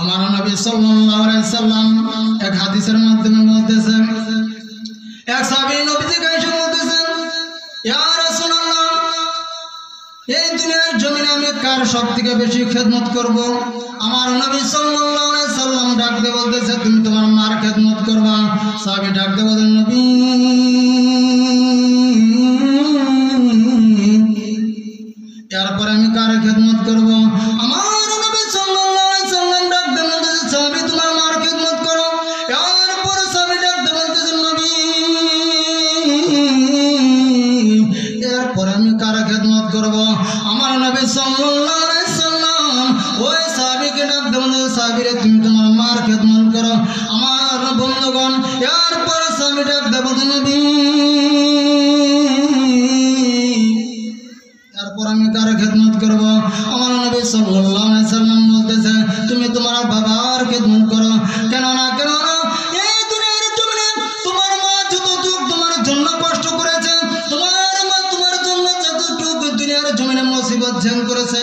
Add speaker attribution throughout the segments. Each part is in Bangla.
Speaker 1: আমার নবী সাল্লাল্লাহু আলাইহি সাল্লাম এক হাদিসের মাধ্যমে বলতেছেন, এক সাহাবী নবীজিকে এসে বলতেছেন, ইয়া রাসূলুল্লাহ, এই দুনিয়ার জমিনে আমি কার সবথেকে বেশি খেদমত করব? আমার নবী সাল্লাল্লাহু আলাইহি সাল্লাম ডাক দিয়ে বলতেছে, তুমি তোমার মার খেদমত করবা। সাহাবী ডাক দিয়ে বলেন, নবী, এরপর আমি কার খেদমত করব? আমার নবী সাল্লাল্লাহু আলাইহি সাল্লাম ডাক দিয়ে বলতেছে, সাহাবী তোমার মার খেদমত করো। এরপর সাহাবী ডাক দিয়ে বলতেছে, নবী, এরপর আমি কার খেদমত করব? আমার নবী সাল্লাল্লাহু আলাইহি সাল্লাম ওই সাহাবীকে ডাক দিয়ে বলতেছে, সাহাবী রে, তুমি তোমার মার খেদমত করো। আমার বন্ধুগণ, এরপর সাহাবী ডাক দিয়ে বলতেছে, নবী, এরপর আমি কার খেদমত করব? আমার নবী সাল্লাল্লাহু আলাইহি সাল্লাম বলতেছে, তুমি তোমার বাবার খেদমত করো। কেন না এই দুনিয়ার জমিনে তোমার মা যতটুকু তোমার জন্য কষ্ট করেছে, তোমার মা তোমার জন্য যতটুকু দুনিয়ার জমিনে মুসিবত ঝেল করেছে,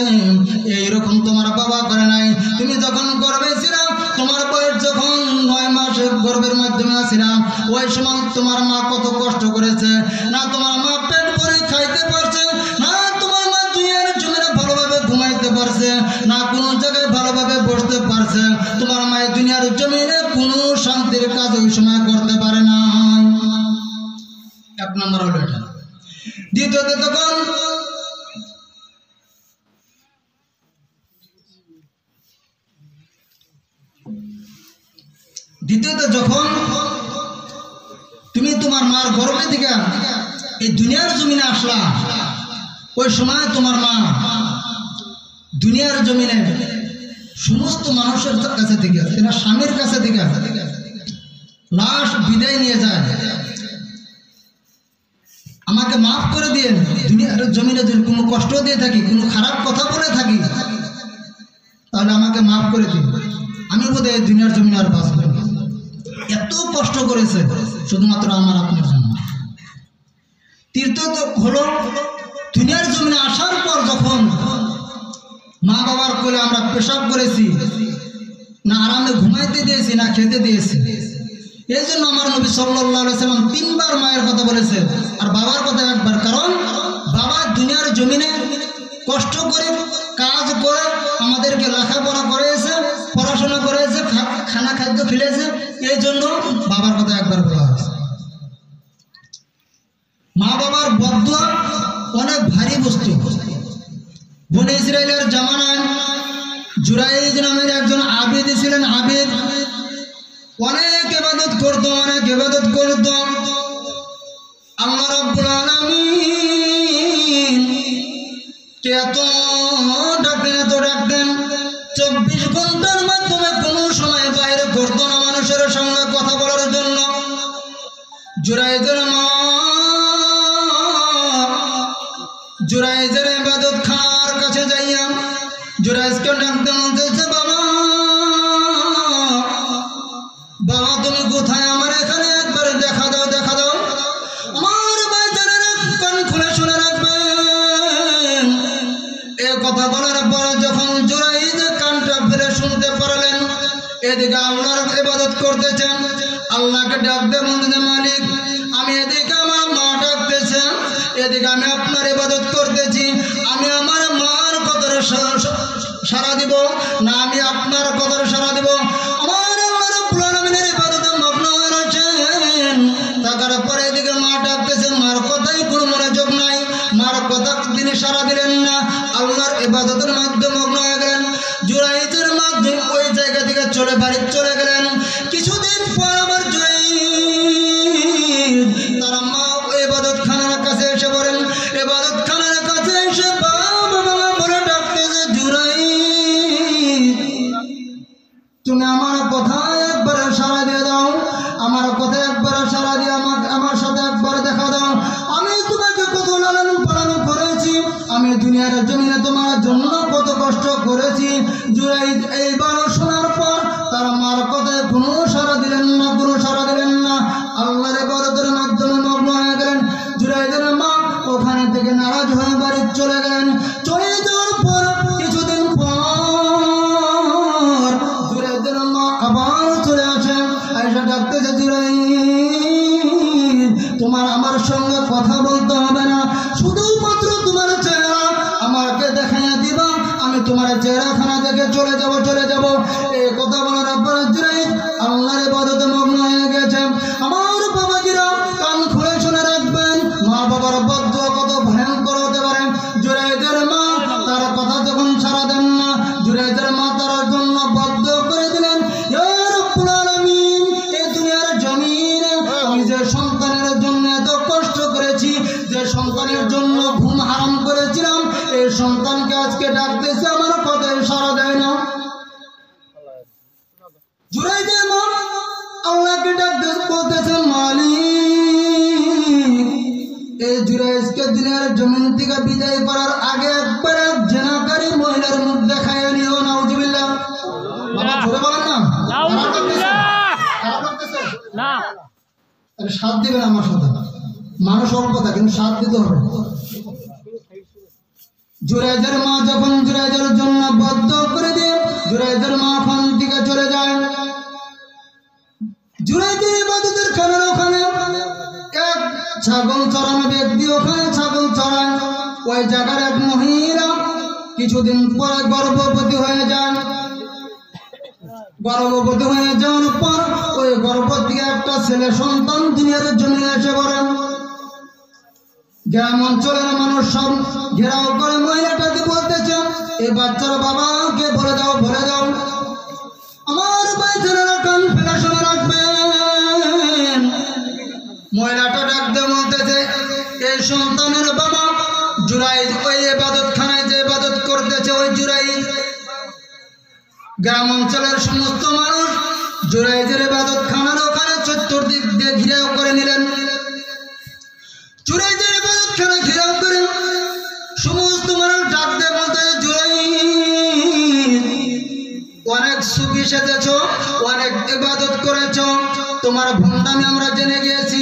Speaker 1: এইরকম তোমার বাবা করে নাই। তুমি যখন গর্ভে ছিলা, তোমার বয়স যখন 9 মাস গর্ভের মাধ্যমে ছিলা, ওই সময় তোমার মা কত কষ্ট করেছে। না তোমার মা পেট ভরে খাইতে পারছে, না তোমার মা দুনিয়ার জমিনে ভালোভাবে ঘুমাইতে পারছে, না কোনো জায়গায় ভালোভাবে বসতে পারছে। তোমার মা দুনিয়ার জমিনে কোনো শান্তির কাজ ওই সময় করতে পারে না। এক নম্বর হলো এটা। দ্বিতীয়ত, যখন তুমি তোমার মার গর্ভে থেকে এই দুনিয়ার জমিনে আসলা, ওই সময় তোমার মা দুনিয়ার জমিনে সমস্ত মানুষের কাছে থেকে, এরা স্বামীর কাছে থেকে লাশ বিদায় নিয়ে যায়, আমাকে মাফ করে দিয়ে, দুনিয়ার জমিনে যদি কোনো কষ্ট দিয়ে থাকি, কোনো খারাপ কথা বলে থাকি, তাহলে আমাকে মাফ করে দিন, আমি বোধহয় এই দুনিয়ার জমিনে আর বাঁচব না। এত কষ্ট করেছে শুধুমাত্র আমার আপনার জন্য। তৃতীয়ত হলো, দুনিয়ার জমিনে আসার পর যখন মা বাবার কোলে আমরা পেশাব করেছি, না আরামে ঘুমাইতে দিয়েছি, না খেতে দিয়েছি। এই জন্য আমার নবী সাল্লাল্লাহু আলাইহি সাল্লাম 3 বার মায়ের কথা বলেছে, আর বাবার কথা একবার। কারণ বাবা দুনিয়ার জমিনে কষ্ট করে কাজ করে আমাদেরকে লেখাপড়া করেছে, পড়াশোনা করেছে, খানা খাদ্য খেলেছে, এই জন্য বাবার কথা একবার বলা হয়েছে। মা বাবার বদদুয়া অনেক ভারী বস্তু। বনে ইসরায়েলের জামানায় জুরাইজ নামের একজন আবিদ ছিলেন। আবিদ অনেক ইবাদত করত, আল্লাহ রাব্বুল আলামিন কে এত ডাকতেন 24 ঘন্টার মাধ্যমে কোনো সময় বাইরে করতো না মানুষের সঙ্গে কথা বলার জন্য। জুরাইজের ইবাদত খানার কাছে যাইয়া জুরাইজকে ডাকতে বলতেছে, বাবা তুমি কোথায়? আমার এখানে একবার দেখা দাও। আমার ভাইজানেরা কান খুলে শুনে রাখবেন। এ কথা বলার পর যখন জুরাইজ কানটা ফেলে শুনতে পারলেন, এদিকে আল্লাহর ইবাদত করতেছেন, আল্লাহকে ডাকতে বলতেছে, মালিক আমি এদিকে আমার মা ডাকতেছে, এদিকে আমি আপনার ইবাদত করতেছি, আমি আমার মার কথার সাড়া দিব না আমি আপনার কথার সাড়া দিব? আমার আল্লাহ রাব্বুল আলামিনের ইবাদতে মগ্ন হয়ে রয়েছেন। তার পরে এদিকে মা ডাকতেছে, মার কথাই কোনো মনোযোগ নাই, মার কথা তিনি সাড়া দিলেন না, আল্লাহর ইবাদতের মাধ্যমে মগ্ন হয়ে গেলেন। জুরাইজের মাধ্যমে ওই জায়গা থেকে বাড়ি চলে গেলেন। কিছুদিন পর আবার জুরাইজ তার মা ইবাদত খানার কাছে এসে বলেন, ইবাদত খানার কাছে এসে বাবা বলে ডাকতেছে, জুরাইজ তুমি আমার কথায় একবার সাড়া দিয়ে দাও, আমার কথায় একবার সাড়া দিয়ে আমার সাথে একবার দেখা দাও। আমি তোমাকে কত লালন পালন করেছি, আমি দুনিয়ার জমিনে তোমার জন্য কত কষ্ট করেছি। জুরাইজ এইবার শোনার পর তার মার কথায় কোনো সাড়া দিলেন না, আল্লাহর ইবাদতের মাধ্যমে মগ্ন হয়ে গেলেন। জুরাইজের মা ওখানে থেকে নারাজ হয়ে বাড়ি চলে গেলেন। চলে যাওয়ার পর কিছুদিন পর জুরাইজ সন্তানের জন্য ঘুম হারাম করেছিলাম, এই সন্তানকে আজকে ডাকতেছে, আমার কথায় সাড়া দেয় না। জুরাইজের মা আল্লাহকে ডাকতে বলতেছেন, মালিক এই জুরাইজকে দুনিয়ার জমিন থেকে বিদায় করার আগে একবার এক জেনাকারী মহিলার মুখ দেখায় নিও। নাউজুবিল্লাহ। বাবা জোরে বলেন না, খারাপ লাগতেছে না? আরে সাথ দিবেন আমার সাথে, মানুষ অল্প কথা কিন্তু সাথ দিতে হবে। জুরাইজের মা যখন জুরাইজের জন্য বদ্ধ করে দিয়ে জুরাইজের মা ওখান থেকে চলে যায়। জুরাইজের ইবাদতের খানার ওখানে এক ছাগল চড়ানো ব্যক্তি ওখানে ছাগল চড়ায়। ওই জায়গার এক মহিলা কিছুদিন পরে গর্ভবতী হয়ে যান। গর্ভবতী হয়ে যাওয়ার পর ওই গর্ভ থেকে একটা ছেলে সন্তান দুনিয়ার জন্য এসে পড়েন। গ্রাম অঞ্চলের মানুষ সব ঘেরাও করে মহিলাটাকে বলতেছে, এই বাচ্চার বাবাকে বলে দাও, বলে দাও। আমার বাচ্চারা কান ফেলা শুনে রাখবেন। মহিলাটা ডাকতে বলতেছে, এই সন্তানের বাবা জুরাইজ ওই ইবাদতখানায় যে ইবাদত করতেছে ওই জুরাইজ। গ্রাম অঞ্চলের সমস্ত মানুষ জুরাইজের ইবাদতখানার ওখানে চতুর্দিক দিয়ে ঘিরাও করে নিলেন। জুরাইজের ইবাদতখানা ঘিরাও করে সমস্ত মানুষ ডাকতে বলতে, জুরাইজ অনেক সুফি সেজেছ, অনেক ইবাদত করেছ, তোমার ভণ্ডামি আমরা জেনে গিয়েছি।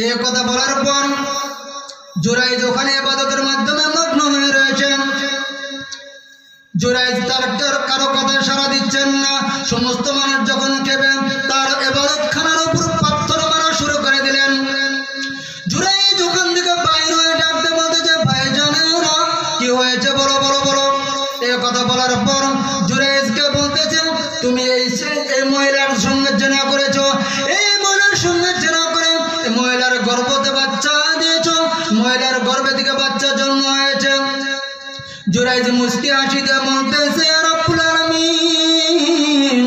Speaker 1: এই কথা বলার পর জুরাইজ ওখানে ইবাদতের মাধ্যমে মগ্ন হয়ে রয়েছেন। জুরাইজ তার কারো কথায় সাড়া দিচ্ছেন না। সমস্ত মানুষ যখন কেঁপে তার ইবাদতখানার উপর পাথর মারা শুরু করে দিলেন। জুরাইজ ওখান থেকে বাইরে হয়ে ডাকতে বলতেছে, ভাইজানেরা কি হয়েছে বলো, বলো, বলো। এই কথা বলার পর জুরাইজকে বলতেছে, তুমি এই মহিলার সঙ্গে জেনা করেছো, এই মহিলার সঙ্গে জেনা করে এই মহিলার গর্ভতে বাচ্চা দিয়েছো, মহিলার গর্ভে থেকে বাচ্চা জন্ম হয়েছে। জুরাইজ মুস্কি হাসি দিয়ে বলতেছে, রব্বুল আলামিন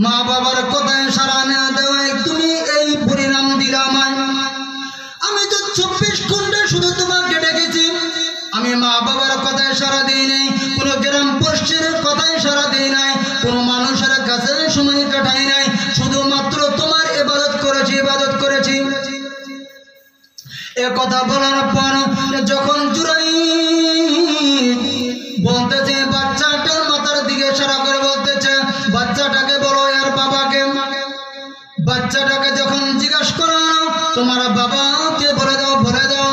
Speaker 1: মা বাবার কথায় সাড়া না দেওয়ায় তুমি এই পরিণাম দিলাম। আমি তো 24 ঘন্টা শুধু তোমাকে ডেকেছি, আমি মা বাবার কথায় সাড়া দিই নাই, কোনো গ্রাম পশ্চিমের কথায় সাড়া দিই নাই, কোনো মানুষের কাছে সময় কাটাই নাই, শুধুমাত্র তোমার ইবাদত করেছি, ইবাদত করেছি। এ কথা বলার পর যখন জুরাইজ বলতেছে, বাচ্চাটার মাথার দিকে ইশারা করে বলতেছে, বাচ্চাটাকে বলো এর বাবাকে। বাচ্চাটাকে যখন জিজ্ঞাসা করা, তোমার বাবাকে বলে দাও, বলে দাও।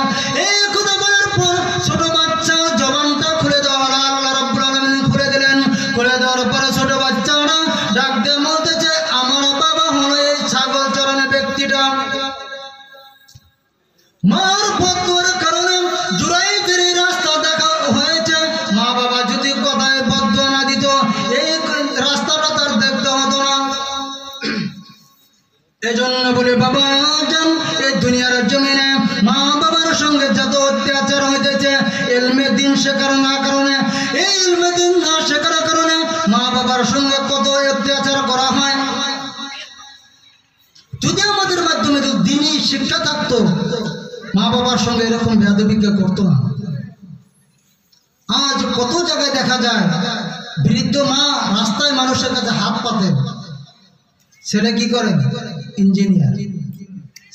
Speaker 1: এই কথা বলার পর ছোট বাচ্চা জবানটা খুলে দেওয়া আল্লাহ রাব্বুল আলামিন খুলে দিলেন। খুলে দেওয়ার পরে ছোট বাচ্চাটা ডাক দিয়ে বলতেছে, আমার বাবা হলো এই ছাগল চড়ানো ব্যক্তিটা। মার ফতোয়ার কারণে জুরাইজের এই রাস্তা দেখা হয়েছে। মা বাবা যদি কথায় বদদোয়া না দিত, এই রাস্তাটা তার দেখতে হতো না। এজন্য বলে বাবা জান, এই দুনিয়ার জমিনে মা বাবার সঙ্গে যত অত্যাচার হইতেছে ইলমে দিন শেখার না কারণে, এই ইলমে দিন না শেখার কারণে মা বাবার সঙ্গে কত অত্যাচার করা হয়। যদি আমাদের মাধ্যমে যদি দিনই শিক্ষা থাকতো, মা বাবার সঙ্গে এরকম বেয়াদবি করতো না। আজ কত জায়গায় দেখা যায় বৃদ্ধ মা রাস্তায় মানুষের কাছে হাত পাতে। ছেলে কি করে? ইঞ্জিনিয়ার।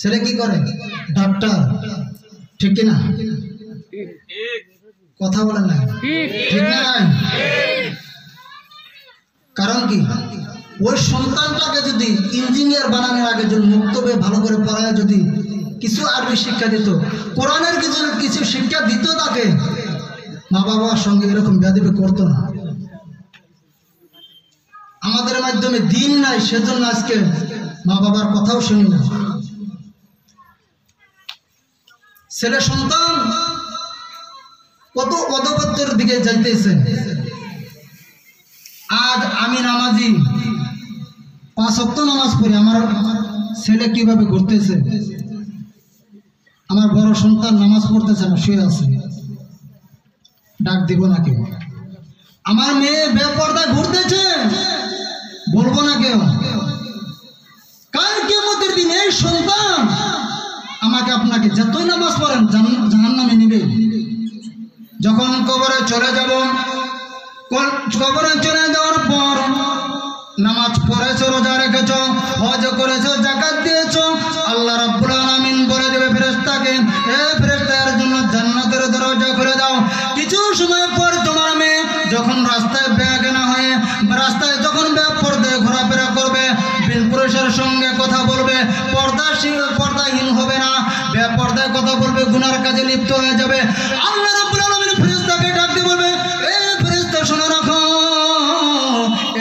Speaker 1: ছেলে কি করে? ডাক্তার। ঠিক কিনা? কথা বলেন না, ঠিক না? কারণ কি, ওই সন্তানটাকে যদি ইঞ্জিনিয়ার বানানোর আগে যদি মুক্তবে ভালো করে পড়ায় যদি কিছু আরবি শিক্ষা দিত, কোরআনের কিছু শিক্ষা দিত তাকে, মা বাবার সঙ্গে এরকম বেয়াদবি করতো না। আমাদের মাধ্যমে দিন নাই, সেজন্য আজকে মা বাবার কথাও শুনি না। ছেলে সন্তান কত অধপতনের দিকে যাইতেছে। আজ আমি নামাজি, 5 ওয়াক্ত নামাজ পড়ি, আমার ছেলে কিভাবে ঘুরতেছে। আমার বড় সন্তান নামাজ পড়তেছে না, শুয়ে আছে, ডাক দিব না কেউ। আমার মেয়ে বেপর্দায় ঘুরতেছে, বলবো না কেউ। কাল কিয়ামতের দিন এই সন্তান আমাকে আপনাকে যতই নামাজ পড়েন জাহান্নামে নিবে। যখন কবরে চলে যাব, কবরে চলে যাওয়ার পর নামাজ পড়েছো, রোজা রেখেছো, হজ করেছো, যাকাত দিয়েছো, আল্লাহ রাব্বুল আলামিন বলে দেবে ফেরেশতাকে, এ ফেরেশতা এর জন্য জান্নাতের দরজা খুলে দাও। কিছু সময় পর তোমার মেয়ে যখন রাস্তায় বেয়াকেনা হয়ে রাস্তায় যখন পর্দায় ঘোরাফেরা করবে, পুরুষের সঙ্গে কথা বলবে, পর্দাহীন হবে না, বেপর্দায় কথা বলবে, গুনার কাজে লিপ্ত হয়ে যাবে। আল্লাহ রাব্বুল আলামিন ফেরেশতাকে ডাক দিয়ে বলবে, এ ফেরেশতা শুনে রাখো,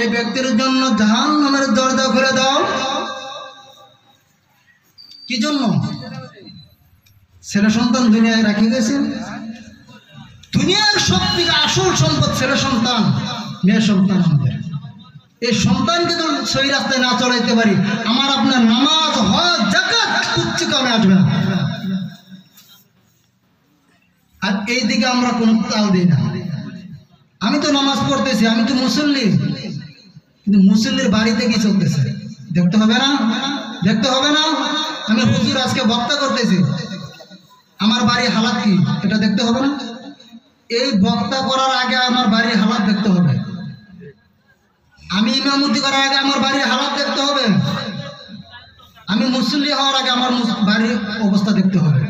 Speaker 1: এই ব্যক্তির জন্য জাহান্নামের দরজা খুলে দাও। কি জন্য? ছেলে সন্তান দুনিয়ায় রাখি গেছেন। দুনিয়ার সব থেকে আসল সম্পদ ছেলে সন্তান, মেয়ে সন্তান। আমাদের এই সন্তানকে তো সহি রাস্তায় না চলাইতে পারি, আমার আপনার নামাজ, হজ, যাকাত কিচ্ছু কামে আসবে না। আর এই দিকে আমরা কোনো তাল দিই না। আমি তো নামাজ পড়তেছি, আমি তো মুসল্লি, কিন্তু মুসল্লির বাড়িতে কি চলতেছে দেখতে হবে না? দেখতে হবে না? আমি হুজুর আজকে বক্তা করতেছি, আমার বাড়ির হালাত কি এটা দেখতে হবে না? এই বক্তা করার আগে আমার বাড়ির হালাত দেখতে হবে। আমি ইমামতি করার আগে আমার বাড়ির হালাত দেখতে হবে। আমি মুসল্লি হওয়ার আগে আমার বাড়ির অবস্থা দেখতে হবে।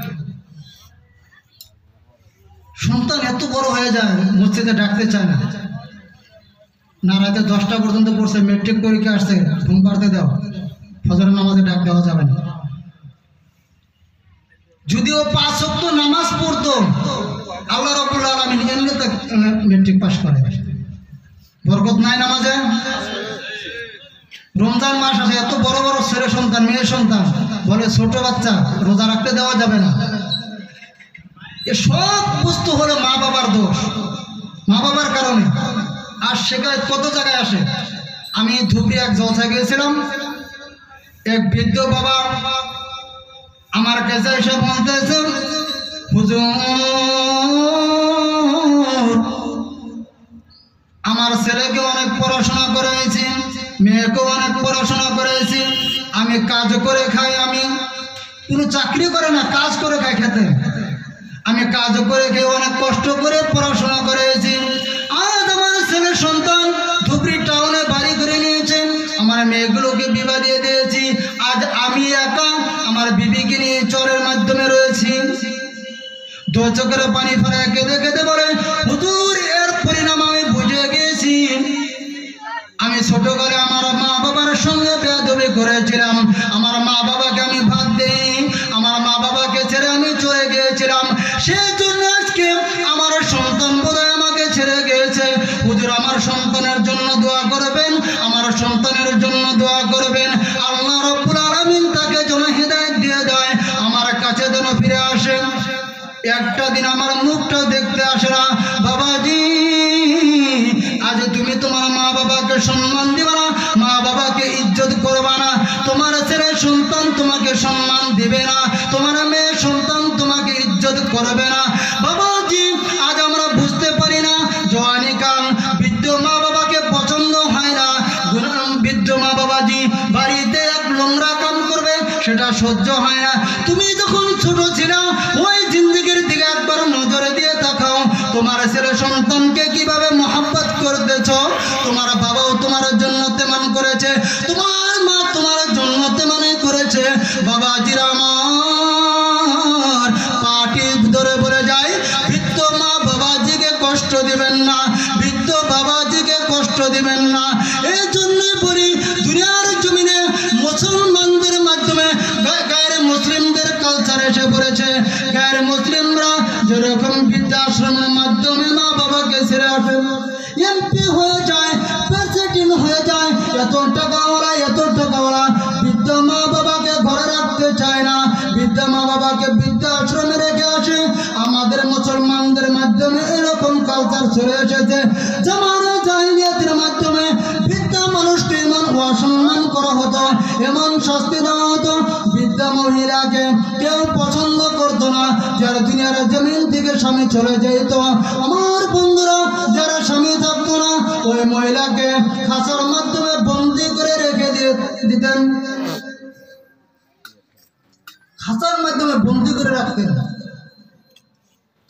Speaker 1: সন্তান এত বড় হয়ে যায়, মসজিদে ডাকতে চায় না, না রাতে 10টা পর্যন্ত পড়ছে, মেট্রিক পরীক্ষা আসছে, ঘুম পাড়তে দাও, ফজরের নামাজে ডাক দেওয়া যাবে না। যদিও 5 ওয়াক্ত নামাজ পড়তো, আল্লাহ রাব্বুল আলামিন এমনিতে মেট্রিক পাস করে। বরকত নাই নামাজে? রমজান মাস আসে, এত বড় বড় ছেলে সন্তান, মেয়ে সন্তান বলে ছোট বাচ্চা, রোজা রাখতে দেওয়া যাবে না। এ সব বস্তু হলো মা বাবার দোষ, মা বাবার কারণে। আর সেখানে কত জায়গায় আসে। আমি ধুবড়ি এক জলসায় গিয়েছিলাম, এক বৃদ্ধ বাবা আমার কাছে এসে বলতেছে, হুজুর আমার ছেলেকে অনেক পড়াশোনা করেছি, মেয়েকেও অনেক পড়াশোনা করেছি, আমি কাজ করে খাই, আমি কোনো চাকরি করে না, কাজ করে খাই খেতে, আমি কাজ করে খেয়ে অনেক কষ্ট করে পড়াশোনা করেছি। আজ আমার ছেলে সন্তান ধুবড়ি টাউনে বাড়ি করে নিয়েছে, আমার মেয়েগুলোকে বিবাহ দিয়ে দিয়েছি, আজ আমি একা আমার বিবিকে নিয়ে চরের মাধ্যমে রয়েছি। দু চোখের পানি ফেলে কেঁদে কেঁদে বলে, হুজুর এর পরিণাম আমি বুঝে গেছি। আমি ছোটকালে আমার মা বাবার সঙ্গে বেয়াদবি করেছিলাম, আমার মা বাবাকে আমি ভাত দেই, আমার মা বাবাকে ছেড়ে আমি চলে গিয়েছিলাম, সেই জন্য আজকে আমার সন্তান বোধহয় আমাকে ছেড়ে গিয়েছে। হুজুর আমার সন্তানের জন্য দোয়া করবেন, আমার সন্তানের জন্য দোয়া করবেন, আল্লাহ রাব্বুল আলামিন তাকে যেন হিদায়াত দিয়ে দেয়, আমার কাছে যেন ফিরে আসে। একটা দিন আমার মুখটা দেখতে আসে না। বাবাজি আজ তুমি তোমার মা বাবাকে সম্মান দিবা না, মা বাবাকে ইজ্জত করবা না, তোমার ছেলে সন্তান তোমাকে সম্মান দিবে না, তোমার মেয়ে সন্তান তোমাকে ইজ্জত করবে না। বাবাজি আজ আমরা বুঝতে পারি না, জওয়ানি কাল বৃদ্ধ মা বাবাকে পছন্দ হয় না। বৃদ্ধ মা বাবাজি বাড়িতে এক নোংরা কাম করবে, সেটা সহ্য হয় না। তুমি যখন ছোট ছিল ওই জিন্দেগির দিকে একবার নজরে দিয়ে তাকাও, তোমার ছেলে সন্তানকে কিভাবে মহব্বত করতেছ। তোমার বাবাও তোমার জন্য তেমন করেছে, তোমার মা তোমার জন্য তেমনই করেছে। বাবাজিরা আমার পাটি ধরে বলে যায়, বৃদ্ধ মা বাবাজিকে কষ্ট দিবেন না, বৃদ্ধ বাবাজিকে কষ্ট দিবেন না। এই জন্যই বলি দুনিয়ার জমিনে মুসলমানদের মাধ্যমে গায়ের মুসলিমদের কালচার এসে পড়েছে। গায়ের মুসলিমরা যেরকম বৃদ্ধাশ্রমের মাধ্যমে মা বাবাকে ছেড়ে আসে, এমপি হয়ে যায়, প্রেসিডেন্ট হয়ে যায়, এত টাকাওয়ালা বৃদ্ধ মা বাবাকে ঘরে রাখতে চায় না, বৃদ্ধ মা বাবাকে বৃদ্ধাশ্রমে রেখে আসে। আমাদের মুসলমানদের মাধ্যমে এরকম কালচার চলে এসেছে। জামানা জাহিলিয়াতের মাধ্যমে বৃদ্ধা মানুষকে এমন অসম্মান করা হতো, এমন শাস্তি দেওয়া হতো, বৃদ্ধা মহিলাকে কেউ পছন্দ করতো না। যারা দুনিয়ার জমিন থেকে স্বামী চলে যেত, আমার বন্ধুরা যারা স্বামী থাকতো না, ওই মহিলাকে খাঁচার মাধ্যমে বন্দি করে রেখে দিতেন। খাঁচার মাধ্যমে বন্দি করে রাখতেন।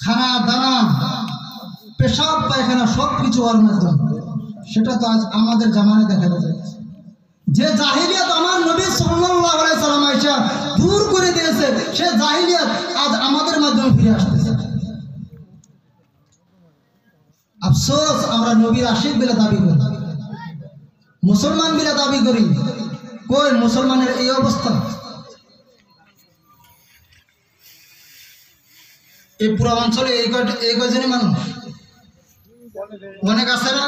Speaker 1: খানা দানা পেশাব পায়খানা সব কিছু ওর মাধ্যমে। সেটা তো আজ আমাদের জামানায় দেখা যায়। যে জাহিলিয়াত আমার নবী সাল্লাল্লাহু আলাইহি সাল্লাম আয়েশা দূর করে দিয়েছে, সে জাহিলিয়াত আজ আমাদের মাধ্যমে ফিরে আসতেছে। আফসোস, আমরা নবীর আশিক বলে দাবি করি, মুসলমান বলে দাবি করি, কই মুসলমানের এই অবস্থা? এই পুরো অঞ্চলে এই কয়জনই মানুষ? অনেক আছে না?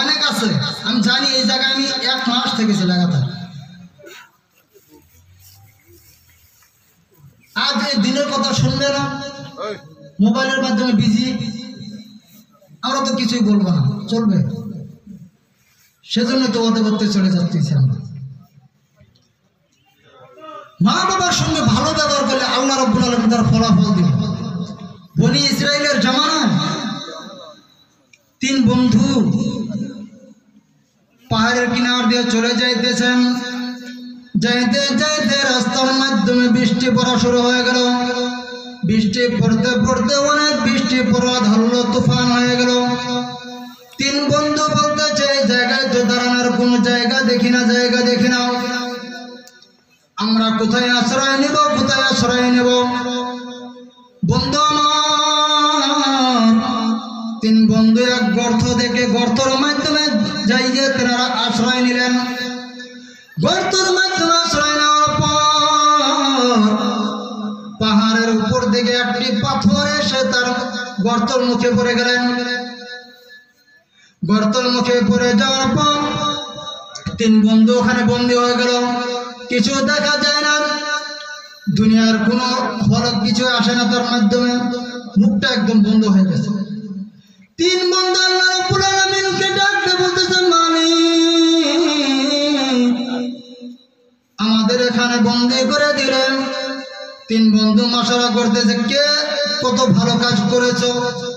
Speaker 1: অনেক আছে। আমি জানি এই জায়গায় আমি 1 মাস থেকেছি লাগাতার। আজ এই দিনের কথা শুনবে না, মোবাইলের মাধ্যমে বিজি, আমরা তো কিছুই বলবো না, চলবে। সেজন্য তো ওতে করতে চলে যাচ্ছি আমরা। মা বাবার সঙ্গে ভালো ব্যবহার করলে আল্লাহ রাব্বুল আলামিন তার ফলাফল দিবেন। বনি ইসরাইলের জামানায় 3 বন্ধু পাহাড়ের কিনার দিয়ে চলে যাইতেছেন। যাইতে যাইতে রাস্তার মাধ্যমে বৃষ্টি পড়া শুরু হয়ে গেল। বৃষ্টি পড়তে পড়তে অনেক বৃষ্টি পড়া ধরলো, তুফান হয়ে গেল। 3 বন্ধু বলতেছে এই জায়গায় তো দাঁড়ানোর কোনো জায়গা দেখি না, জায়গা দেখি না, আমরা কোথায় আশ্রয় নেব, কোথায় আশ্রয় নেব? বন্ধু আমার 3 বন্ধু এক গর্ত দেখে গর্তর মাধ্যমে যাইয়ে তেনারা আশ্রয় নিলেন। গর্তর মাধ্যমে আশ্রয় নেওয়ার পর পাহাড়ের উপর থেকে একটি পাথর এসে তার গর্তর মুখে পড়ে গেলেন। গর্তর মুখে পড়ে যাওয়ার পর 3 বন্ধু ওখানে বন্দী হয়ে গেল। কিছু দেখা যায় না, দুনিয়ার কোনো ফলক কিছু আসে না তার মাধ্যমে, মুখটা একদম বন্ধ হয়ে গেছে। 3 বন্ধু আল্লাহ রাব্বুল আলামিনকে ডাকতে বলতেছে, মালিক আমাদের এখানে বন্দী করে দিলেন। 3 বন্ধু মশারা করতেছে, কে কত ভালো কাজ করেছো,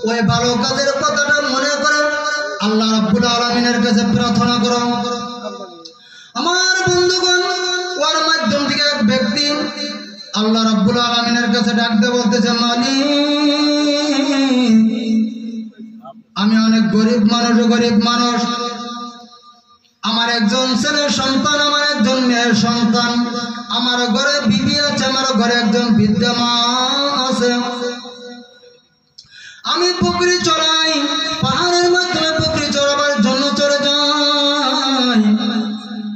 Speaker 1: ওই ভালো কাজের কথাটা মনে করে আল্লাহ রাব্বুল আলামিনের কাছে প্রার্থনা করো। আমার বন্ধুগণ, ওর মাধ্যম থেকে এক ব্যক্তি আল্লাহ রাব্বুল আলামিনের কাছে ডাকতে বলতেছে, মালিক আমি অনেক গরিব মানুষ, আমার একজন ছেলের সন্তান, আমার একজন মেয়ের সন্তান, আমার ঘরে বিবি আছে, আমার ঘরে একজন বৃদ্ধা মা আছে। আমি পুকুরি চড়াই, পাহাড়ের মাধ্যমে পুকুরি চড়াবার জন্য চলে যাই।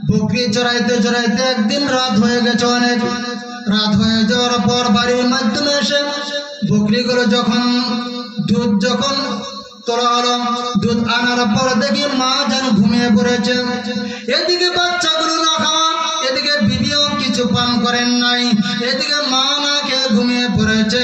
Speaker 1: পুকুরি চড়াইতে চড়াইতে একদিন রাত হয়ে গেছে, অনেক রাত হয়ে যাওয়ার পর বাড়ির মাধ্যমে এসে বকরিগুলো যখন দুধ তোলা হলো, দুধ আনার পর দেখি মা যেন ঘুমিয়ে পড়েছে। এদিকে বাচ্চাগুলো না খাওয়া, এদিকে বিবিও কিছু পান করেন নাই, এদিকে মা না খেয়ে ঘুমিয়ে পড়েছে।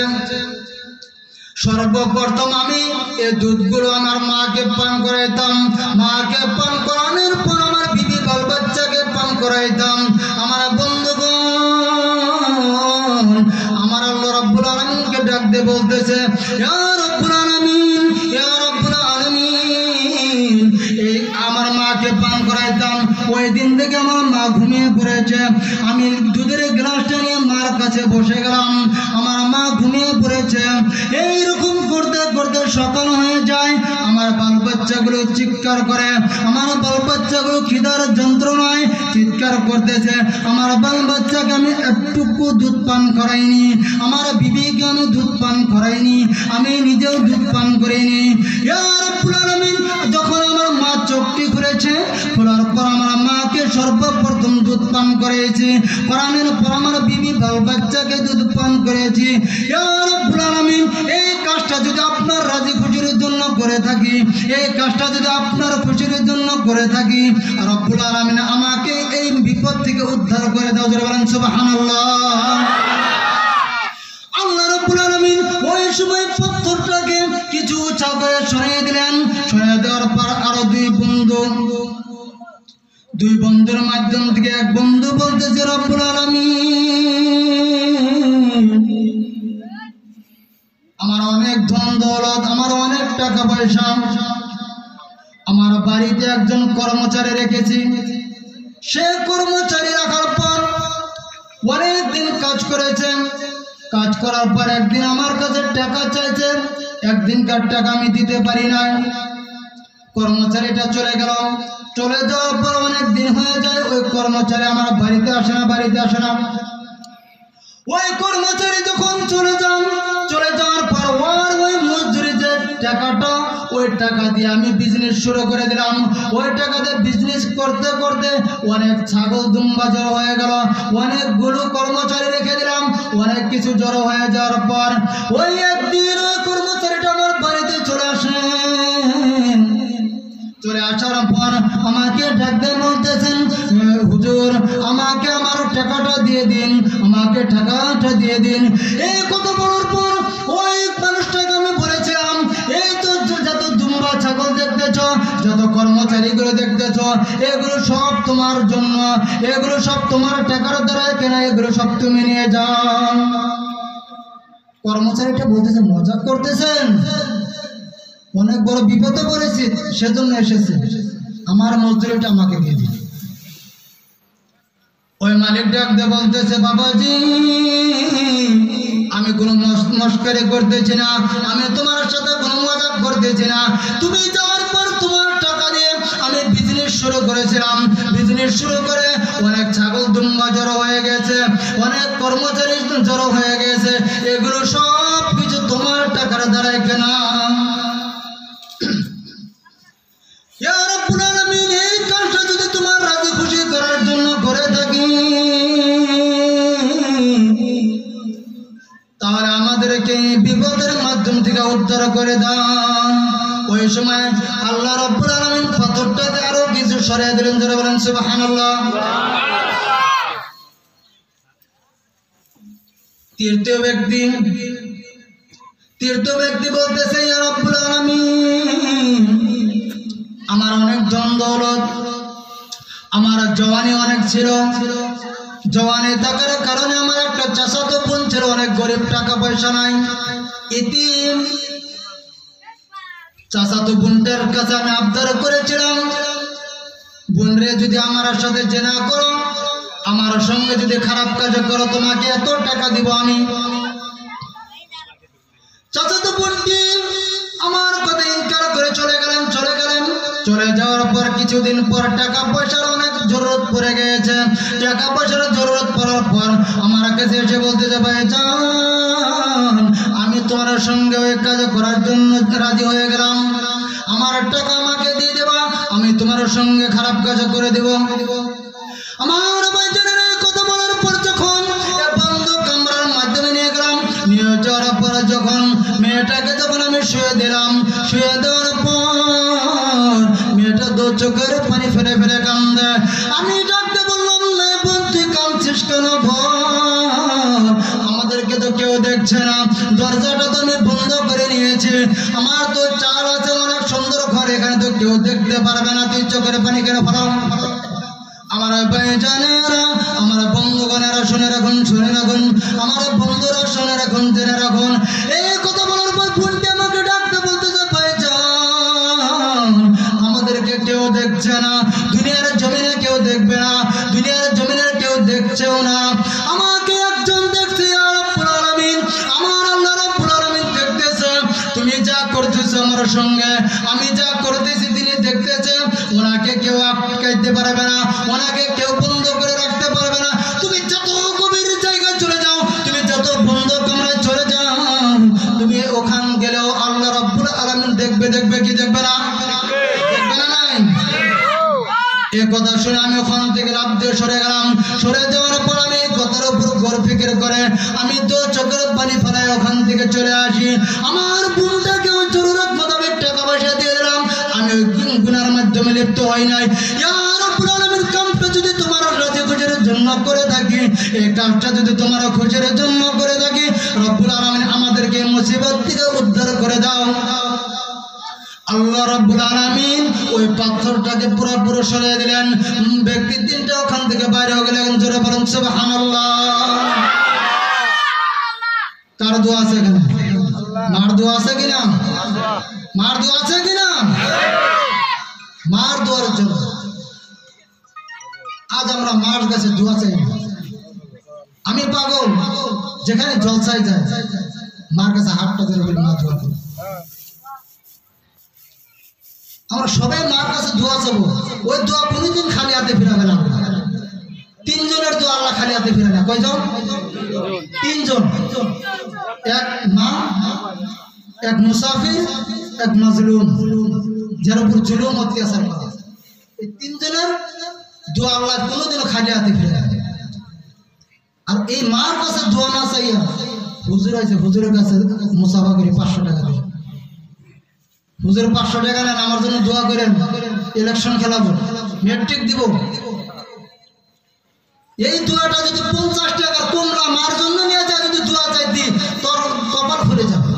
Speaker 1: সর্বপ্রথম আমি এই দুধগুলো আমার মাকে পান করাইতাম, মাকে পান করানোর পর আমার বিবি বাল বাচ্চাকে পান করাইতাম। আমার বন্ধুগণ, আমার আল্লাহ রাব্বুল আলামিনকে ডাক দিয়ে বলতেছে, ইয়া রাব্বুল আলামিন, ইয়া রাব্বুল আলামিন, এই আমার মাকে পান করাইতাম। ওই দিন থেকে আমার মা ঘুমিয়ে পড়েছে। আমি দুধের গ্লাসটা নিয়ে মার কাছে বসে গেলাম, আমার মা ঘুমিয়ে পড়েছে। এইরকম করতে করতে সকাল হয়ে যায়। আমার বাল বাচ্চাগুলো চিৎকার করে, আমার বাল বাচ্চাগুলো খিদার যন্ত্রণায় চিৎকার করতেছে। আমার বাল বাচ্চাকে আমি একটুকু দুধ পান করাইনি, আমার বিবিকে আমি দুধ পান করাইনি, আমি নিজেও দুধ পান করিনি। ইয়া রাব্বুল আলামিন, যখন আমার মা চোখটি খুলেছে, খোলার পর আমার মাকে সর্বপ্রথম দুধ পান করেছি, করানোর পর আমার বিবি বাল বাচ্চাকে দুধ পান করেছি। ইয়া রাব্বুল আলামিন, এই কাজটা যদি আপনার রাজি খুশির জন্য করে থাকি, এই কাজটা যদি আপনার খুশির জন্য করে থাকি, রব্বুল আলামিন আমাকে এই বিপদ থেকে উদ্ধার করে দাও। জোরে বলেন সুবহানাল্লাহ। আল্লাহ রাব্বুল আলামিন ওই সময় পাথরটাকে কিছু উঁচা করে সরিয়ে দিলেন। সরিয়ে দেওয়ার পর আরো 2 বন্ধুর মাধ্যম থেকে এক বন্ধু বলতেছে, রব্বুল আলামিন আমার অনেক ধন দৌলত, আমার অনেক টাকা পয়সা, আমার বাড়িতে একজন কর্মচারী রেখেছি। সে কর্মচারী রাখার পর অনেক দিন কাজ করেছে, কাজ করার পর একদিন আমার কাছে টাকা চাইছে, একদিনকার টাকা আমি দিতে পারি না। কর্মচারীটা চলে গেল, চলে যাওয়ার পর অনেক দিন হয়ে যায়, ওই কর্মচারী আমার বাড়িতে আসে না। ওই কর্মচারী যখন চলে যাওয়ার পর ওই মজদুরি যে টাকাটা, ওই টাকা দিয়ে আমি বিজনেস শুরু করে দিলাম। ওই টাকা দিয়ে বিজনেস করতে করতে অনেক ছাগল দুম্বা জড়ো হয়ে গেল, অনেকগুলো কর্মচারী রেখে দিলাম, অনেক কিছু জড়ো হয়ে যাওয়ার পর ওই একদিন ওই কর্মচারীটা আমার বাড়িতে চলে আসে। চলে আসার পর আমাকে ডাকতে বলতেছেন, হুজুর আমাকে আমার টাকাটা দিয়ে দিন, আমাকে টাকাটা দিয়ে দিন। এই কথা বলার পর ওই মানুষটাকে আমি বলেছিলাম, এই তো যত দুম্বা ছাগল দেখতেছ, যত কর্মচারীগুলো দেখতেছ, এগুলো সব তোমার জন্য, এগুলো সব তোমার টাকার দ্বারা কেনা, এগুলো সব তুমি নিয়ে যাও। কর্মচারীটা বলতেছে, মজা করতেছেন? অনেক বড় বিপদে পড়েছি, সেজন্য এসেছে, আমার মজদুরিটা আমাকে দিয়ে দিন। ওই মালিক ডাকতে বলতেছে, বাবাজি আমি কোনো মস্করি করতেছি না, আমি তোমার সাথে কোনো মজাক করতেছি না। তুমি যাওয়ার পর তোমার টাকা দিয়ে আমি বিজনেস শুরু করেছিলাম, বিজনেস শুরু করে অনেক ছাগল দুম্বা জড়ো হয়ে গেছে, অনেক কর্মচারী জড়ো হয়ে গেছে, এগুলো সব কিছু তোমার টাকার দ্বারাই কেনা। এই কাজটা যদি তোমার রাজি খুশি করার জন্য করে থাকি, তাহলে আমাদেরকে বিপদের মাধ্যম থেকে উদ্ধার করে দাও। ওই সময় আল্লাহ রাব্বুল আলামিন পাথরটাকে আরো কিছু সরিয়ে দিলেন, যারা বলেন সুবহানাল্লাহ। তৃতীয় ব্যক্তি বলতেছে, ইয়া রাব্বুল আলামিন আমার অনেক ধন দৌলত, আমার জওয়ানি অনেক ছিল, জওয়ানি থাকার কারণে আমার একটা চাচাতো বোন ছিল, অনেক গরিব, টাকা পয়সা নাই, এতিম। চাচাতো বোনটার কাছে আমি আবদার করেছিলাম, বোনরে যদি আমার সাথে জেনা করো, আমার সঙ্গে যদি খারাপ কাজ করো, তোমাকে এত টাকা দিব আমি। চাচাতো বোনটি আমার কথা ইনকার করে চলে গেলেন। চলে যাওয়ার পর কিছুদিন পর টাকা পয়সার অনেক জরুরত পড়ে গেছে। টাকা পয়সার জরুরত পড়ার পর আমার কাছে এসে বলতেছে, ভাইজান আমি তোমার সঙ্গে ওই কাজ করার জন্য রাজি হয়ে গেলাম, আমার টাকা আমাকে দিয়ে দেবা, আমি তোমার সঙ্গে খারাপ কাজ করে দেব। আমার ভাইজানের কথা বলার পর যখন বন্ধ কামরার মাধ্যমে নিয়ে গেলাম, নিয়ে যাওয়ার পর যখন মেয়েটাকে যখন আমি শুয়ে দিলাম, শুয়ে দেওয়ার পর মেয়েটা দু চোখের পানি ফেলে ফেলে কান্দে। আমি ডাকতে বললাম, বোন তুই কাঁদছিস কেন? আমাদেরকে তো কেউ দেখছে না, দরজাটা তো আমি বন্ধ করে নিয়েছি, আমার তো চাল আছে অনেক সুন্দর ঘর, এখানে তো কেউ দেখতে পারবে না, তুই চোখের পানি কেন ফেলাম? আমার ভাইজানেরা, আমার বন্ধুগণেরা শুনে রাখুন, আমার বন্ধুরা শুনে রাখুন, জেনে রাখুন। এই কথা বলার পর বোনটি আমাকে ডাকতে বলতেছে, ভাইজান আমাদেরকে কেউ দেখছে না, দুনিয়ার জমিনে কেউ দেখবে না, দুনিয়ার জমিনের কেউ দেখছেও না, আমাকে একজন দেখছে, রব্বুল আলামিন, আমার আল্লাহ রব্বুল আলামিন দেখতেছে। তুমি যা করতেছো আমার সঙ্গে, আমি যা করতেছি তিনি দেখতেছে, ওনাকে কেউ আটকাইতে পারবে না, ওনাকে কেউ বন্ধ করে রাখতে পারবে না। তুমি যত গভীর জায়গায় চলে যাও, তুমি যত বন্ধ কামরায় চলে যাও, তুমি ওখান গেলেও আল্লাহ রাব্বুল আলামিন দেখবে কি দেখবে না? দেখবে না? নাই। এই কথা শুনে আমি ওখান থেকে লাফ দিয়ে সরে গেলাম। সরে যাওয়ার পর আমি কথার উপর গড় ফিকির করে আমি তো চোখের পানি ফেলায় ওখান থেকে চলে আসি। আমার বোনটাকে ওই জরুরত মোতাবেক টাকা পয়সা দিয়ে দিলাম, আমি ওই গুনার মাধ্যমে লিপ্ত হই নাই। ইয়া রাব্বুল আলামিন কামটা যদি তোমার রাজি খুশির জন্য করে থাকি, এই কাজটা যদি তোমার খুশির জন্য করে থাকি, রব্বুল আলামিন আমাদেরকে মুসিবত থেকে উদ্ধার করে দাও। আল্লাহ রাব্বুল আলামিন ওই পাথরটাকে পুরো সরিয়ে দিলেন। ব্যক্তি তিনটা ওখান থেকে বাইরে হয়ে গেলেন। জোরে বলুন সুবহানাল্লাহ। কার দোয়া আছে এখানে? মার দোয়া আছে কিনা? মার দোয়া আছে কিনা? মার দোয়ার জন্য আজ আমরা মার কাছে দোয়া চাই। আমি পাগল যেখানে জলসায় যায় মার কাছে হাতটা ধরে বলি মা দোয়া করো। আমরা সবাই মার কাছে দোয়া চাবো, ওই দোয়া কোনোদিন খালি হাতে ফিরাবে না। তিনজনের দোয়া আল্লাহ খালি হাতে ফিরে না। কয়জন? তিনজন, এক মা, এক মুসাফির, এক মাজলুম, যার উপর জুলুম অত্যাচার করা। এই তিনজনের দোয়া আল্লাহ কোনোদিনও খালি হাতে ফিরে না। আর এই মার কাছে দোয়া না চাইয়া হুজুর আছে, হুজুরের কাছে মুসাফা করে 500 টাকা দেয়। হুজুর 500 টাকা নেন, আমার জন্য দোয়া করেন, ইলেকশন খেলাবো, ম্যাট্রিক দিব। এই দোয়াটা যদি 50 টাকা তোমরা মার জন্য নিয়ে যায়, যদি দোয়া চাই দি, তোর কপাল খুলে যাবে।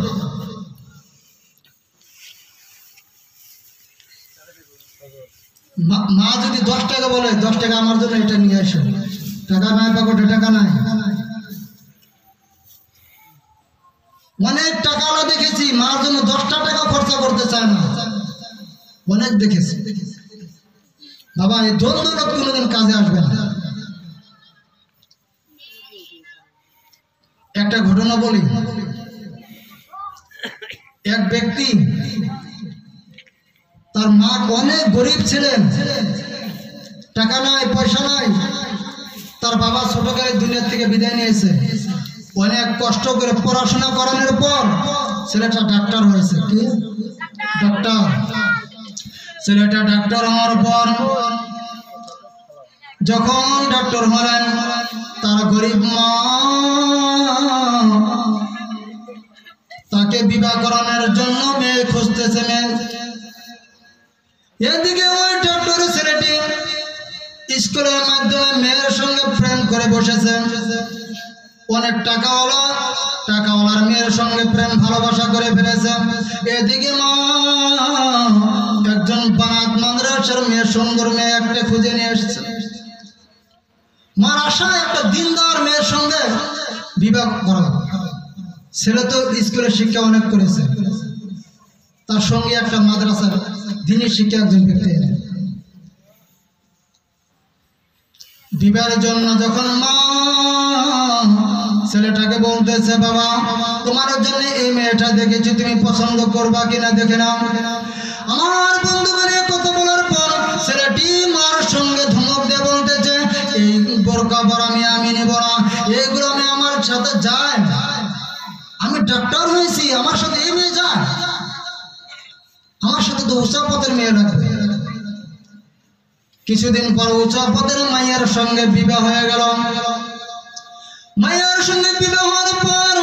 Speaker 1: মা যদি 10 টাকা বলে, 10 টাকা আমার জন্য এটা নিয়ে আসো, টাকা নাই পকেটে, টাকা নাই। অনেক টাকা দেখেছি মার জন্য 10টা টাকা খরচা করতে চায় না, অনেক দেখেছি। বাবা এই দ্বন্দ্ব কোনোদিন কাজে আসবে না। একটা ঘটনা বলি। এক ব্যক্তি, তার মা অনেক গরিব ছিলেন, টাকা নাই পয়সা নাই। তার বাবা ছোটকালে দুনিয়ার থেকে বিদায় নিয়েছে। অনেক কষ্ট করে পড়াশোনা করানোর পর ছেলেটা ডাক্তার হয়েছে। কি ডাক্তার? ছেলেটা ডাক্তার হওয়ার পর যখন ডাক্তার হলেন, তার গরিব মা তাকে বিবাহ করানোর জন্য মেয়ে খুঁজতেছে। মেয়ে এদিকে ওই ডাক্তার ছেলেটি স্কুলের মাধ্যমে মেয়ের সঙ্গে প্রেম করে বসেছে। অনেক টাকাওয়ালার মেয়ের সঙ্গে প্রেম ভালোবাসা করে ফেলেছে। এদিকে মা একজন বানাত মাদ্রাসার মেয়ে, সুন্দর মেয়ে একটা খুঁজে নিয়ে এসেছে। মার আশা একটা দিনদার মেয়ের সঙ্গে বিবাহ করা। ছেলে তো স্কুলের শিক্ষা অনেক করেছে, তার সঙ্গে একটা মাদ্রাসার দিনের শিক্ষা একজন ব্যক্তি। বিবাহের জন্য যখন মা ছেলেটাকে বলতেছে, বাবা তোমার জন্য এই মেয়েটা দেখেছি, তুমি পছন্দ করবা কিনা দেখে নাও। আমার বন্ধু মানে কত বলার পর ছেলেটি মার সঙ্গে ধমক দিয়ে বলতেছে, এই বোরকা পরা মেয়ে আমি নেব না, এইগুলো আমি আমার সাথে যায়, আমি ডাক্তার হয়েছি, আমার সাথে এই মেয়ে যায়, আমার সাথে তো উঁচা পথের মেয়ে লাগবে। কিছুদিন পর উঁচা পথের মায়ের সঙ্গে বিবাহ হয়ে গেল। মায়ের সঙ্গে বিবাহ হওয়ার পর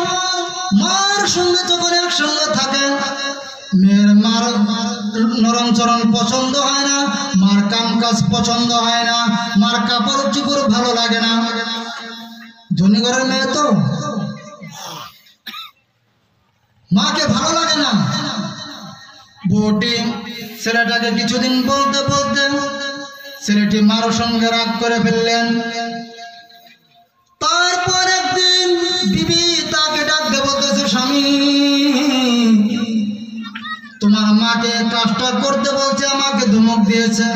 Speaker 1: মার সঙ্গে যখন একসঙ্গে থাকে, মেয়ের মার নরম চরণ পছন্দ হয় না, মার কাম কাজ পছন্দ হয় না, মার কাপড় চুপড় ভালো লাগে না। ধনী ঘরের মেয়ে তো, মাকে ভালো লাগে না। বউটি ছেলেটাকে কিছুদিন বলতে বলতে ছেলেটি মার সঙ্গে রাগ করে ফেললেন। তারপর একদিন বিবি তাকে ডাকতে বলতেছে, স্বামী তোমার মাকে কাজটা করতে বলছে, আমাকে ধমক দিয়েছে,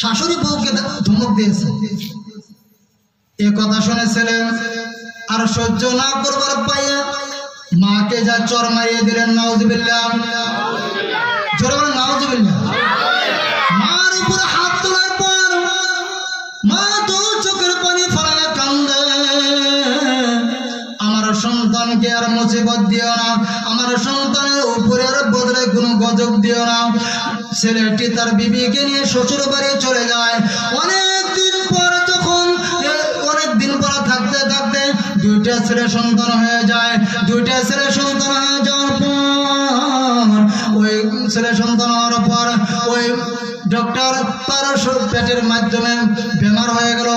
Speaker 1: শাশুড়ি বউকে ধমক দিয়েছে। এ কথা শুনে ছেলে আর সহ্য না করবার পাইয়া মাকে যা চর মারিয়ে দিলেন। নাউজুবিল্লাহ, জোরে বলেন নাউজুবিল্লাহ। মার উপরে হাত তোলার পর মা তো চোখের পানি ফেলায় কান্দে, আমার সন্তানকে আর মুসিবত দিও না, আমার সন্তানের উপরে আর বদলে কোনো গজব দিও না। ছেলেটি তার বিবিকে নিয়ে শ্বশুর বাড়ি চলে যায়। অনেকদিন পর থাকতে থাকতে 2টা ছেলে সন্তান হয়ে যায়। 2টা ছেলে সন্তান হয়ে যাওয়ার পর ওই ছেলে সন্তান হওয়ার পর ওই ডক্টর তার পেটের মাধ্যমে বেমার হয়ে গেল।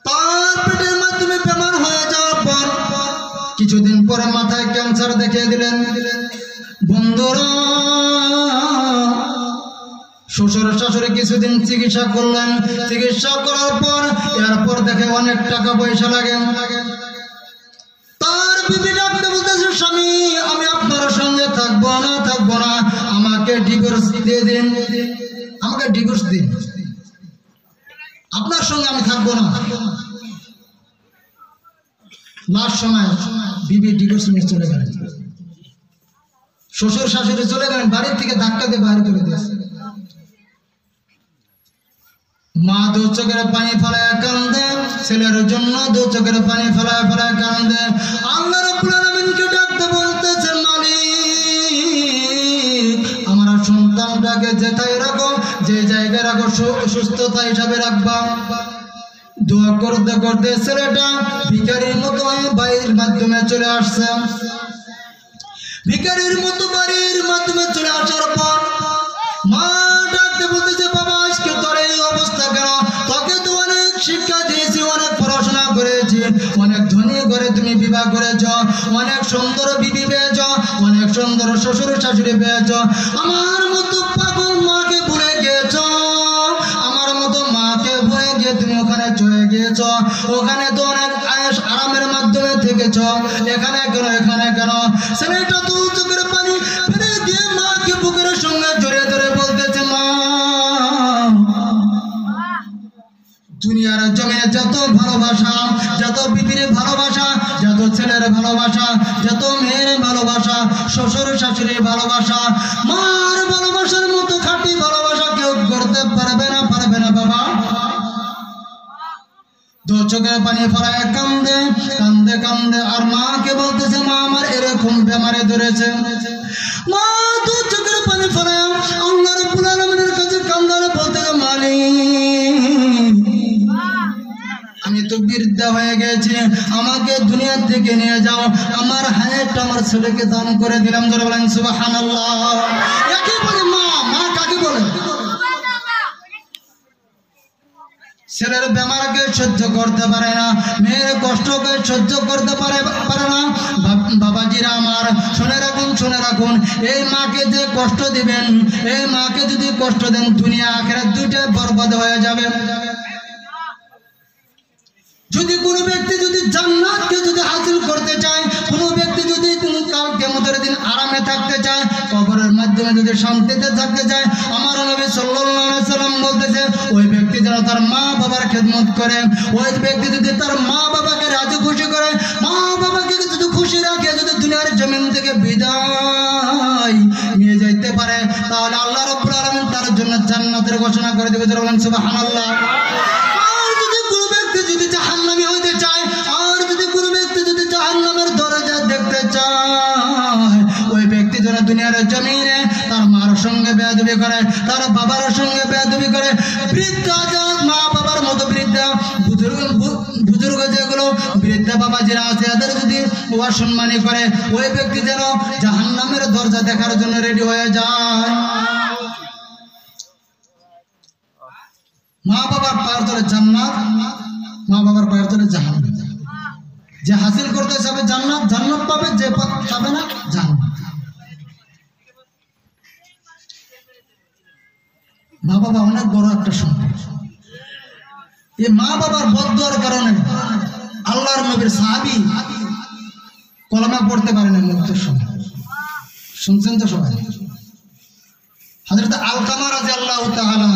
Speaker 1: তার পেটের মাধ্যমে বেমার হয়ে যাওয়ার পর কিছুদিন পরে মাথায় ক্যান্সার দেখিয়ে দিলেন। বন্ধুরা, শ্বশুর শাশুড়ি কিছুদিন চিকিৎসা করলেন। চিকিৎসা করার পর এরপর দেখে অনেক টাকা পয়সা লাগে। তার বিবি ডাকতে বলতেছে, স্বামী আমি আপনার সঙ্গে থাকবো না, আমাকে ডিভোর্স দিয়ে দিন, আমাকে ডিভোর্স দিন, আপনার সঙ্গে আমি থাকবো না। লাস্ট সময় বিবি ডিভোর্স নিয়ে চলে গেলেন, শ্বশুর শাশুড়ি চলে গেলেন, বাড়ির থেকে ধাক্কা দিয়ে বাইরে করে দিয়েছে। মা দু চোখের পানি ফেলায় কান্দে, ছেলের জন্য দু চোখের পানি ফেলায় ফেলায় কান্দে। আল্লাহ রাব্বুল আলামিনকে ডাকতে বলতেছে, মালিক আমার সন্তানটাকে যেথায় রাখো, যে জায়গায় রাখো সুস্থতা হিসাবে রাখবা। দোয়া করতে করতে ছেলেটা ভিখারির মতো হয়ে বাড়ির মাধ্যমে চলে আসছে। ভিখারির মতো বাড়ির মাধ্যমে চলে আসার পর মা ডাকতে বলতেছে, বাবা আজকে তোর এই অবস্থা কেন? তোকে তো অনেক শিক্ষা দিয়েছি, অনেক পড়াশোনা করেছি, অনেক ধনী করে তুমি বিবাহ করেছ, অনেক সুন্দর বিবি পেয়েছ, অনেক সুন্দর শ্বশুর শাশুড়ি পেয়েছ, আমার মতো পাগল মাকে ভুলে গিয়েছ, আমার মতো মাকে ভুলে গিয়ে তুমি ওখানে চলে গিয়েছ, ওখানে তো অনেক আয়েশ আরামের মাধ্যমে থেকেছ, এখানে কেন এখানে কেন? ছেলেটা তো চোখের পানি ফেলে দিয়ে মাকে বুকের সঙ্গে জড়িয়ে ধরে বলতেছে, মা দুনিয়ার জমিনে যত ভালোবাসা, যত বিবির ভালোবাসা, যত ছেলের ভালোবাসা, যত মেয়ের ভালোবাসা, শ্বশুর শাশুড়ির ভালোবাসা, মার ভালোবাসার মতো খাঁটি ভালোবাসা কেউ করতে পারবে না, পারবে না বাবা। দু চোখের পানি ফেলায় কান্দে কান্দে কান্দে আর মাকে বলতেছে, মা আমার এরকম বেমারে ধরেছে। মা দু চোখের পানি ফেলায় আল্লাহ রাব্বুল আলামিনের কাছে কান্দারে বলতেছে, মালিক আমি তো বৃদ্ধা হয়ে গেছি, আমাকে দুনিয়া থেকে নিয়ে যাও, আমার হায়াতটা আমার ছেলেকে দান করে দিলাম। জোরে বলেন সুবহানাল্লাহ। একে বলে মা, মা কাকে বলে? ছেলের বেমারকে সহ্য করতে পারে না, মেয়ের কষ্টকে সহ্য করতে পারে না। বাবাজিরা আমার শুনে রাখুন, শুনে রাখুন, এই মাকে যে কষ্ট দিবেন, এই মাকে যদি কষ্ট দেন, দুনিয়া আখিরাত দুইটাই বরবাদ হয়ে যাবে। যদি কোনো ব্যক্তি যদি জান্নাতকে যদি হাসিল করতে চায়, কোনো ব্যক্তি যদি কাল কিয়ামতের দিন আরামে থাকতে চায়, কবরের মাধ্যমে যদি শান্তিতে থাকতে চায়, আমার নবী সাল্লাল্লাহু আলাইহি সাল্লাম বলতেছে, ওই ব্যক্তি যেন তার মা বাবার খেদমত করে, ওই ব্যক্তি যদি তার মা বাবাকে রাজি খুশি করে, মা বাবাকে যদি খুশি রাখে, যদি দুনিয়ার জমিন থেকে বিদায় নিয়ে যাইতে পারে, তাহলে আল্লাহ রাব্বুল আলামিন তার জন্য জান্নাতের ঘোষণা করে দেবে। বলেন সুবহানাল্লাহ। যদি জাহান্নামী হইতে চায়, আর যদি কোনো ব্যক্তি যদি জাহান্নামের দরজা দেখতে চায়, ওই ব্যক্তি যেন দুনিয়ার জমিনে তার মার সঙ্গে বেয়াদবি করে, তার বাবার সঙ্গে বেয়াদবি করে, বৃদ্ধা মা বাবার মতো বৃদ্ধা বুজুর্গ যেগুলো বৃদ্ধা বাবা যারা আছে, এদের যদি অসম্মানী করে, ওই ব্যক্তি যেন জাহান্নামের দরজা দেখার জন্য রেডি হয়ে যায়। মা বাবার পায়ের তলে জান্নাত, মা বাবার পায়ের তলে জাহান্নাম। যে হাসিল করতে যাবে জান্নাত, জান্নাত পাবে, যে পাবে না জাহান্নাম। মা বাবা অনেক বড় একটা সম্পদ। এই মা বাবার বদদুয়ার কারণে আল্লাহর নবীর সাহাবী কলেমা পড়তে পারে না মৃত্যুর সময়। শুনছেন তো সবাই? হযরত আলকামা রাদিয়াল্লাহু তাআলা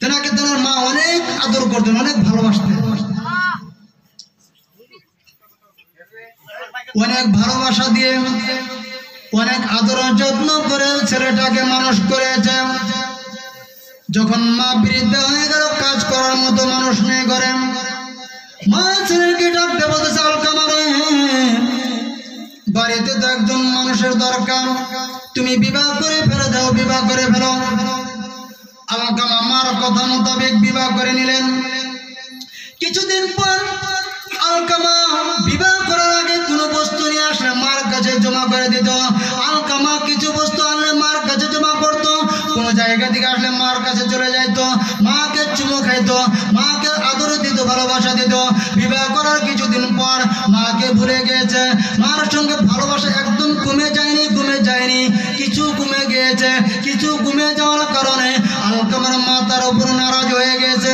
Speaker 1: তেনাকে তেনার মা অনেক আদর করতেন, অনেক ভালোবাসতেন, অনেক ভালোবাসা দিয়ে অনেক আদর যত্ন করে ছেলেটাকে মানুষ করেছে। যখন মা বৃদ্ধা হয়ে গেল, কাজ করার মতো মানুষ নেই ঘরে, মা ছেলেকে ডাকতে বলতেছে, আলকামা রে, বাড়িতে তো একজন মানুষের দরকার, তুমি বিবাহ করে ফেলে দাও, বিবাহ করে ফেলো। আলকামা মার কথা মোতাবেক বিবাহ করে নিলেন। কিছুদিন পর আলকামা বিবাহ করার আগে কোনো বস্তু নিয়ে আসলে মার কাছে জমা করে দিত। আলকামা কিছু বস্তু আনলে মার কাছে জমা করতো, কোনো জায়গা থেকে আসলে মার কাছে চলে যাইতো, মাকে চুমো খাইতো, মাকে আদর দিত, ভালোবাসা দিত। বিবাহ করার কিছুদিন পর মাকে ভুলে গিয়েছে, মার সঙ্গে ভালোবাসা একদম কমে যায়নি, কমে যায়নি, কিছু কমে গিয়েছে। কিছু কমে যাওয়ার কারণে আলকামার মাতার উপর নারাজ হয়ে গেছে।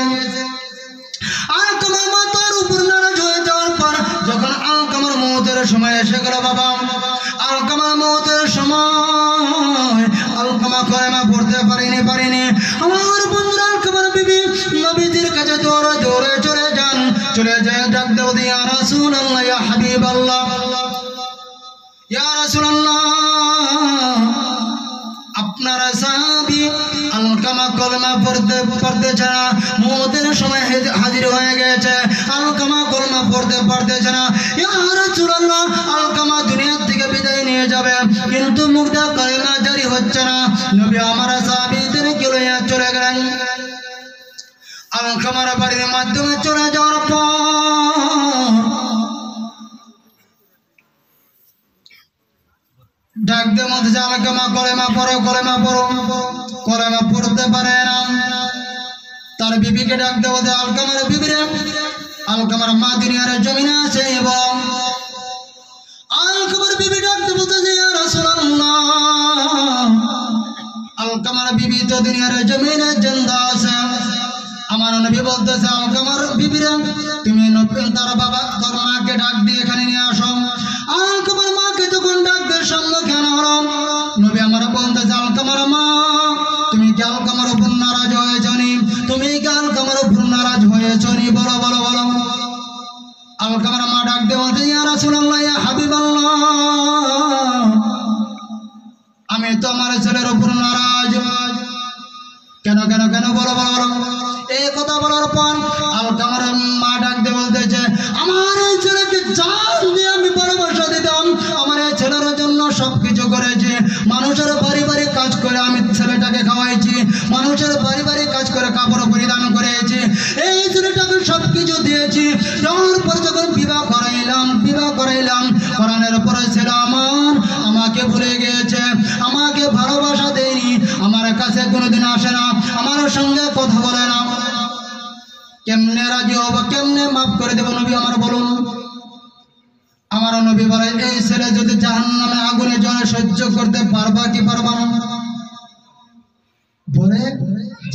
Speaker 1: আলকামার মাতার উপর নারাজ হয়ে যাওয়ার পর যখন আলকামার মওতের সময় এসে গেল, বাবা আলকামার মওতের সময় আলকামা কলেমা পড়তে পারেনি। আমার বন্ধুরা, আলকামার বিবি নবীজির কাছে দৌড়ে দৌড়ে চলে যান, চলে যায় ডাকতে ইয়া রাসূলুল্লাহ, আপনার সাহাবী আলকামা কলমা পড়তেছে না, মওতের সময় হাজির হয়ে গেছে, আলকামা কলমা পড়তেছে না। ইয়া রাসূলুল্লাহ, আলকামা দুনিয়া থেকে বিদায় নিয়ে যাবে, কিন্তু মুখটা কলমা জারি হচ্ছে না। নবী আমার সাহাবীদেরকে লইয়া চলে গেলেন। আলকামার বাড়ির মাধ্যমে চলে যাওয়ার পর ডাক দিয়ে মধ্যে আলকামা কলেমা পড়ো, কলেমা পড়ো, কলেমা পড়তে পারে না। তার বিবিকে ডাক দিয়ে বলতে, আলকামার বিবিরে, আলকামার মা দুনিয়ার জমিনে আছে, এবং আলকামার বিবি ডাক দিয়ে বলতে, ইয়া রাসূলুল্লাহ, আলকামার বিবি তো দুনিয়ার জমিনে জিন্দা আছে। আমার নবী বলতেছে, আলকামার বিবিরে, তুমি তার বাবা তোর মাকে ডাক দিয়ে এখানে নিয়ে আসো। আলকামার মাকে যখন ডাক দিয়ে সম্মুখীন হলো, নবী আমার বলতেছে, আলকামার মা, তুমি কি আলকামার উপর নারাজ হয়েছ নি? তুমি কি আলকামার উপর নারাজ হয়েছ নি? বলো বলো বলো। আলকামার মা ডাক দিয়ে বলতে, ইয়া রাসূলুল্লাহ, ইয়া হাবিবাল্লাহ, আমি তো আমার ছেলের উপর নারাজ। কেন কেন কেন? বলো বলো বলো। এই কথা বলার পর আলকামার মা ডাক দিয়ে বলতেছে, আমার এই ছেলেকে জান দিয়ে আমি ভালোবাসা দিতাম, আমার এই ছেলের জন্য সবকিছু করেছি, মানুষের বাড়ি বাড়ি কাজ করে আমি ছেলেটাকে খাওয়াইছি, মানুষের বাড়ি বাড়ি কাজ করে কাপড় পরিধান করেছি, এই ছেলেটাকে সবকিছু দিয়েছি। যাওয়ার পর যখন বিবাহ করাইলাম, করানোর পরে ছেলে আমাকে ভুলে গিয়েছে, আমাকে ভালোবাসা দেয়নি, আমার কাছে কোনোদিন আসে না, আমার সঙ্গে কথা বলে না। কেমনে রাজি হবো, কেমনে মাফ করে দেবো নবী আমার বলুন? আমার নবী বলে, এই ছেলে যদি জাহান্নামে আগুনে জ্বলে সহ্য করতে পারবা কি পারবা না? বলে,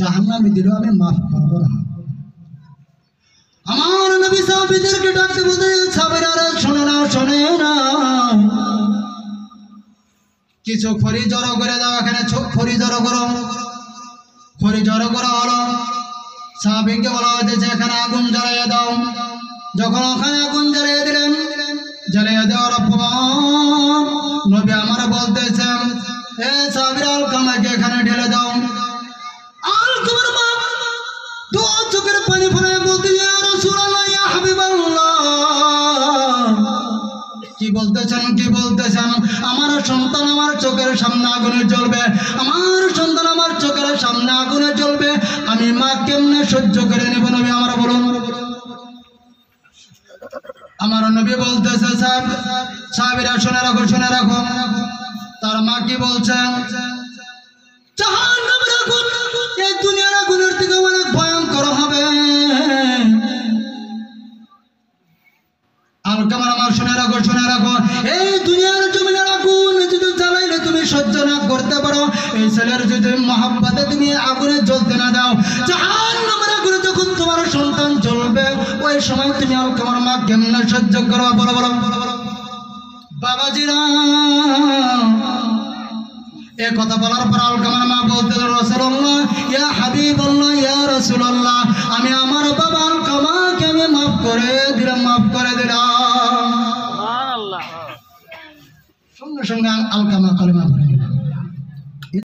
Speaker 1: জাহান্নামে দিলেও আমি মাফ করবো না। আমার নবী সাহাবীদেরকে ডাকতে বলতে, সাহাবীরা শোনে না, শোনে না, কিছু খড়ি জড়ো করে দাও, এখানে খড়ি জড়ো করো। খড়ি জড়ো করা হলো, সাহাবীকে বলা হয়েছে এখানে আগুন জ্বালিয়ে দাও। যখন ওখানে আগুন জ্বালিয়ে দিলেন, জ্বালিয়ে দেওয়ার পর নবী আমার বলতেছেন, এ সাহাবীরা আলকামাকে এখানে ঢেলে দাও। আলকামার মা দু চোখের পানি ফেলে বলতে, ইয়া রাসূলুল্লাহ, ইয়া হাবিবাল্লাহ, কি বলতেছেন, কি বলতেছেন? আমার সন্তান আমার চোখের সামনে আগুনে জ্বলবে, আমার সন্তান আমার চোখের সামনে আগুনে জ্বলবে, আমি মা কেমনে সহ্য করে নেব? নবী আমার বলুন। আমার নবী বলতেছে, সাহাবীরা শুনে রাখো, শুনে রাখো। তার মা কি বলছেন? জাহান্নামের আগুন এই দুনিয়ার আগুনের থেকে অনেক ভয়ঙ্কর হবে। আলকামার মা শুনে রাখো, শুনে রাখো, এই দুনিয়ার জমিনের আগুন যদি জ্বালাইলে তুমি সহ্য না করতে পারো, এই ছেলের যদি মহাব্বতে তুমি আগুনে জ্বলতে না দাও, জাহান্নামের আগুনে যখন তোমার সন্তান জ্বলবে, ওই সময় তুমি আলকামার মা কেমনে সহ্য করো? বলো বলো বাবাজিরা। এ কথা বলার পর আলকামার মা বলতে, রাসূলুল্লাহ, ইয়া হাবিবাল্লাহ, ইয়া রাসূলুল্লাহ, আমি আমার বাবা আলকামাকে আমি মাফ করে দিলাম, মাফ করে দিলাম। সুবহানাল্লাহ। সঙ্গে সঙ্গে আলকামা কলেমা